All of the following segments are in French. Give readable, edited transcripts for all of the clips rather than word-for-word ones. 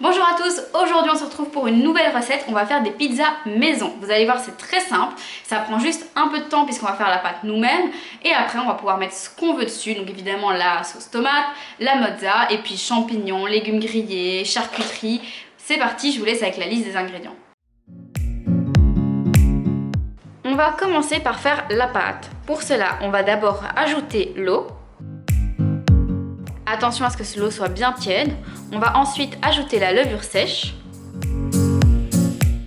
Bonjour à tous, aujourd'hui on se retrouve pour une nouvelle recette, on va faire des pizzas maison. Vous allez voir, c'est très simple, ça prend juste un peu de temps puisqu'on va faire la pâte nous-mêmes et après on va pouvoir mettre ce qu'on veut dessus, donc évidemment la sauce tomate, la mozza et puis champignons, légumes grillés, charcuterie. C'est parti, je vous laisse avec la liste des ingrédients. On va commencer par faire la pâte. Pour cela, on va d'abord ajouter l'eau. Attention à ce que l'eau soit bien tiède. On va ensuite ajouter la levure sèche.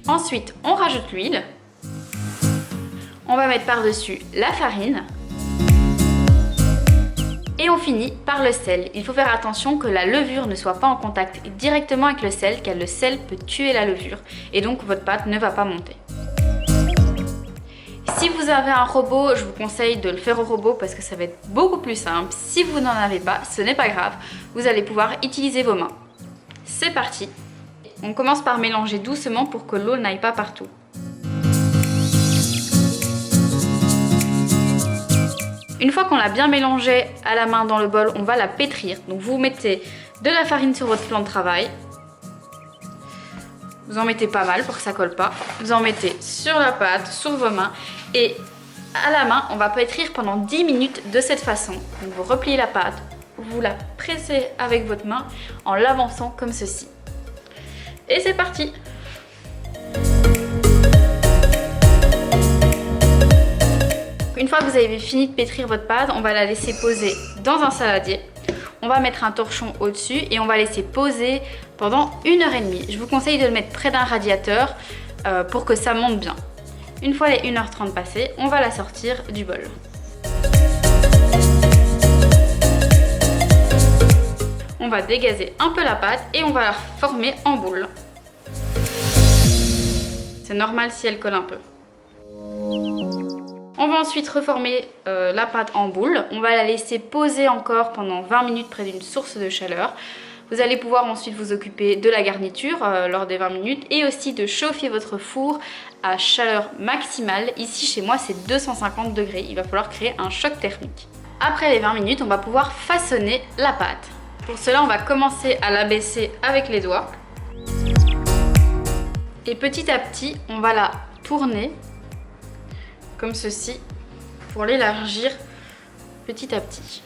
Ensuite, on rajoute l'huile. On va mettre par-dessus la farine. Et on finit par le sel. Il faut faire attention que la levure ne soit pas en contact directement avec le sel, car le sel peut tuer la levure. Et donc votre pâte ne va pas monter. Si vous avez un robot, je vous conseille de le faire au robot parce que ça va être beaucoup plus simple. Si vous n'en avez pas, ce n'est pas grave, vous allez pouvoir utiliser vos mains. C'est parti. On commence par mélanger doucement pour que l'eau n'aille pas partout. Une fois qu'on l'a bien mélangé à la main dans le bol, on va la pétrir. Donc vous mettez de la farine sur votre plan de travail. Vous en mettez pas mal pour que ça colle pas. Vous en mettez sur la pâte, sur vos mains. Et à la main, on va pétrir pendant 10 minutes de cette façon. Donc vous repliez la pâte, vous la pressez avec votre main en l'avançant comme ceci. Et c'est parti! Une fois que vous avez fini de pétrir votre pâte, on va la laisser poser dans un saladier. On va mettre un torchon au-dessus et on va laisser poser pendant 1h30. Je vous conseille de le mettre près d'un radiateur pour que ça monte bien. Une fois les 1h30 passées, on va la sortir du bol. On va dégazer un peu la pâte et on va la former en boule. C'est normal si elle colle un peu. On va ensuite reformer la pâte en boule. On va la laisser poser encore pendant 20 minutes près d'une source de chaleur. Vous allez pouvoir ensuite vous occuper de la garniture lors des 20 minutes et aussi de chauffer votre four à chaleur maximale. Ici chez moi c'est 250 degrés. Il va falloir créer un choc thermique. Après les 20 minutes, on va pouvoir façonner la pâte. Pour cela, on va commencer à l'abaisser avec les doigts. Et petit à petit, on va la tourner comme ceci pour l'élargir petit à petit.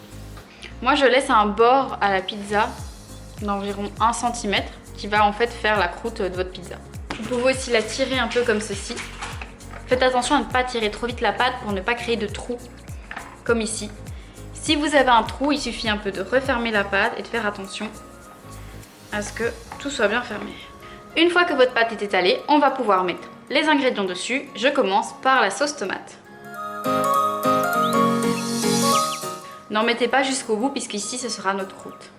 Moi je laisse un bord à la pizza d'environ 1 cm qui va en fait faire la croûte de votre pizza. Vous pouvez aussi la tirer un peu comme ceci. Faites attention à ne pas tirer trop vite la pâte pour ne pas créer de trous comme ici. Si vous avez un trou, il suffit un peu de refermer la pâte et de faire attention à ce que tout soit bien fermé. Une fois que votre pâte est étalée, on va pouvoir mettre les ingrédients dessus. Je commence par la sauce tomate. N'en mettez pas jusqu'au bout puisqu'ici ce sera notre croûte.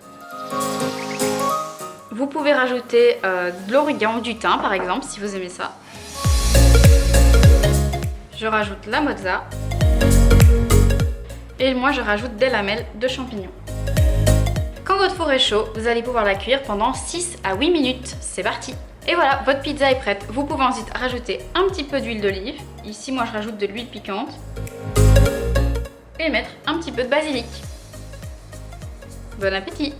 Vous pouvez rajouter de l'origan ou du thym par exemple si vous aimez ça. Je rajoute la mozza. Et moi je rajoute des lamelles de champignons. Quand votre four est chaud, vous allez pouvoir la cuire pendant 6 à 8 minutes. C'est parti! Et voilà, votre pizza est prête. Vous pouvez ensuite rajouter un petit peu d'huile d'olive. Ici, moi, je rajoute de l'huile piquante. Et mettre un petit peu de basilic. Bon appétit!